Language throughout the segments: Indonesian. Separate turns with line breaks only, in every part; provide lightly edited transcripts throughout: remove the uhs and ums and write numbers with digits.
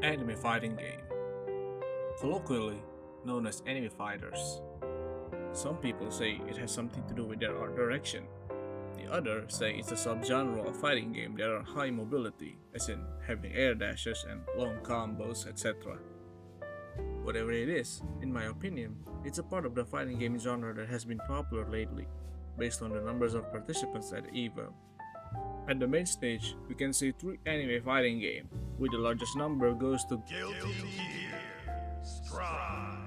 Anime fighting game, colloquially known as anime fighters. Some people say it has something to do with their art direction. The others say it's a subgenre of fighting game that are high mobility, as in having air dashes and long combos, etc. Whatever it is, in my opinion, it's a part of the fighting game genre that has been popular lately, based on the numbers of participants at EVO. At the main stage, we can see three anime fighting game, with the largest number goes to
Guilty Gear Strive.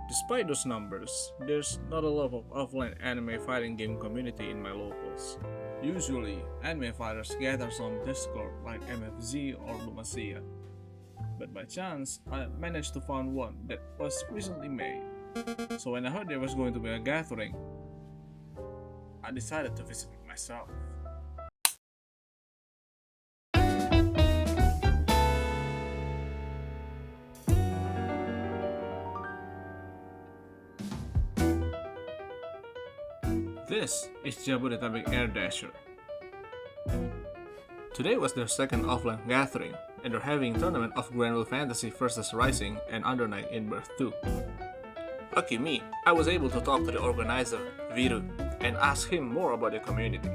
Despite those numbers, there's not a lot of offline anime fighting game community in my locals. Usually, anime fighters gather on Discord like MFZ or Lumacia. But by chance, I managed to find one that was recently made. So when I heard there was going to be a gathering, I decided to visit it myself. This is Jabodetabek Air Dasher. Today was their second offline gathering, and they're having a tournament of Granville Fantasy vs Rising and Undernight in Birth 2. Lucky me, I was able to talk to the organizer, Viru, and ask him more about the community.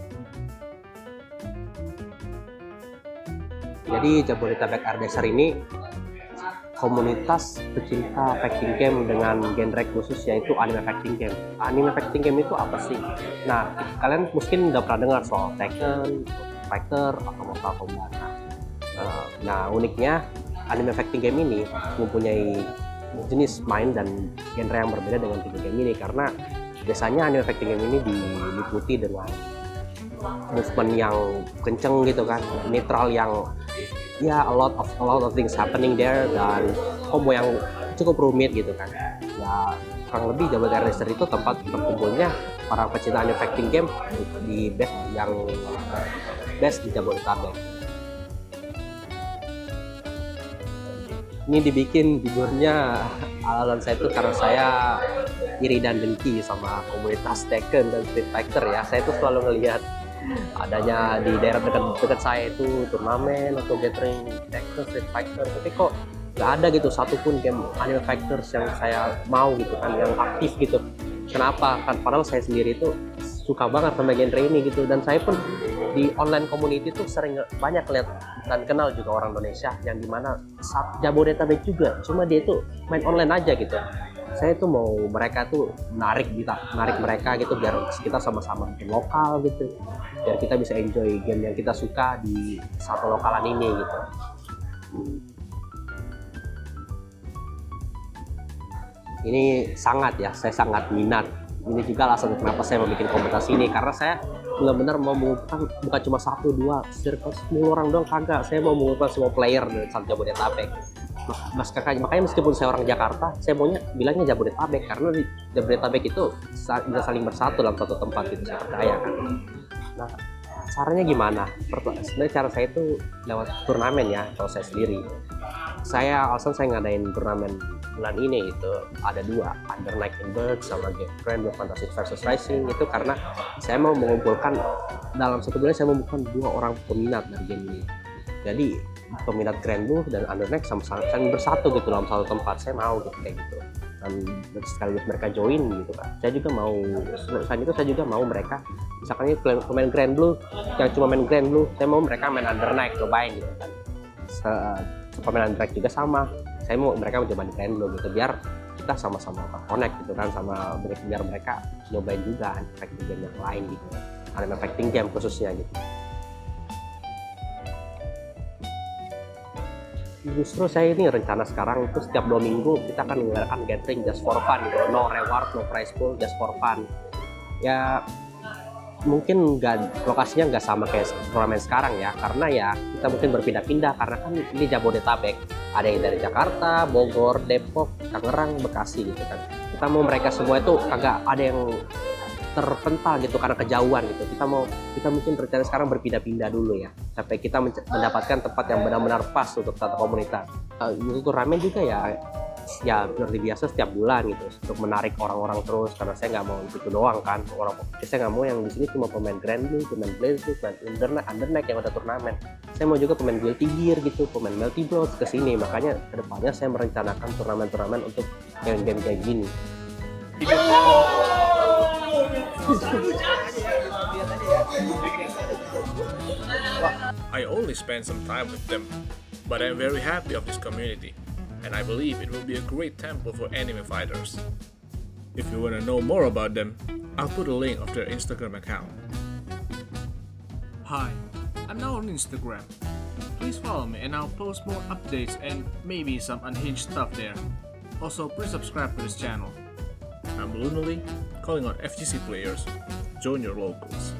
Jadi Jabodetabek Air Dasher ini komunitas pecinta fighting game dengan genre khusus yaitu anime fighting game. Anime fighting game itu apa sih? Nah, kalian mungkin udah pernah dengar soal Tekken, Fighter, atau Mortal Kombat. Nah, uniknya anime fighting game ini mempunyai jenis main dan genre yang berbeda dengan fighting game ini karena biasanya anime fighting game ini diliputi dengan movement yang kenceng gitu kan, netral yang ya a lot of things happening there dan combo yang cukup rumit gitu kan. Ya kurang lebih Jabodetabek Air Dasher itu tempat berkumpulnya para pecinta anime fighting game di best di Jabodetabek. Ini dibikin jujurnya alasan saya itu karena saya iri dan dengki sama komunitas Tekken dan Street Fighter ya. Saya tuh selalu ngelihat adanya di daerah dekat saya itu turnamen atau gathering Tekken, Street Fighter, tapi kok nggak ada gitu satupun game anime fighters yang saya mau gitu kan, yang aktif gitu. Kenapa? Kan padahal saya sendiri itu suka banget sama genre ini gitu, dan saya pun di online community tuh sering banyak lihat dan kenal juga orang Indonesia yang dimana Jabodetabek juga, cuma dia tuh main online aja gitu. Saya tuh mau mereka tuh menarik mereka gitu biar kita sama-sama bikin lokal gitu, biar kita bisa enjoy game yang kita suka di satu lokalan ini gitu. Ini saya sangat minat. Ini juga alasan kenapa saya mau bikin komunitas ini, karena saya benar-benar mau mengumpulkan bukan cuma 1-2 circle 10 orang doang, kagak. Saya mau mengumpulkan semua player dari satu Jabodetabek. Makanya meskipun saya orang Jakarta, saya maunya bilangnya Jabodetabek karena di Jabodetabek itu bisa saling bersatu dalam satu tempat gitu, saya percaya kan. Nah, caranya gimana? Sebenarnya cara saya itu lewat turnamen ya, kalau saya sendiri. Alasan saya ngadain turnamen bulan ini itu ada 2, Undernight in Birth sama Granville Fantasy vs Rising, itu karena saya mau mengumpulkan dalam satu bulan, saya mengumpulkan 2 orang peminat dari game ini. Jadi peminat Granville dan Undernight sama-sama bersatu gitu dalam satu tempat. Saya mau gitu kayak gitu, dan sekaligus mereka join gitu kan. Saya juga mau, selain itu saya juga mau mereka misalkan pemain Granville yang cuma main Granville, saya mau mereka main Undernight, cobain gitu kan. Pemain Undernight juga sama, saya mau mereka mencoba di Granville gitu biar kita sama-sama connect gitu kan, sama biar mereka nyobain juga fighting game yang lain gitu, anime fighting game khususnya gitu. Justru saya ini rencana sekarang itu setiap 2 minggu kita akan mengadakan gathering just for fun gitu, no reward, no prize pool, just for fun. Ya mungkin lokasinya nggak sama kayak turnamen sekarang ya, karena ya kita mungkin berpindah-pindah karena kan ini Jabodetabek, ada yang dari Jakarta, Bogor, Depok, Tangerang, Bekasi gitu kan. Kita mau mereka semua itu kagak ada yang terpental gitu karena kejauhan gitu. Kita mungkin rencana sekarang berpindah-pindah dulu ya sampai kita mendapatkan tempat yang benar-benar pas untuk satu komunitas. Untuk turnamen juga ya seperti biasa setiap bulan gitu untuk menarik orang-orang terus, karena saya nggak mau itu doang kan saya nggak mau yang di sini cuma pemain Granblue, pemain Blaze, pemain Undernight yang ada turnamen. saya mau juga pemain Guilty Gear gitu, pemain Melty Blood ke sini. Makanya kedepannya saya merencanakan turnamen-turnamen untuk game-game kayak gini.
I only spend some time with them, but I'm very happy of this community, and I believe it will be a great temple for anime fighters. If you want to know more about them, I'll put a link of their Instagram account. Hi, I'm now on Instagram. Please follow me and I'll post more updates and maybe some unhinged stuff there. Also, please subscribe to this channel. I'm Lunally, calling on FGC players. Join your locals.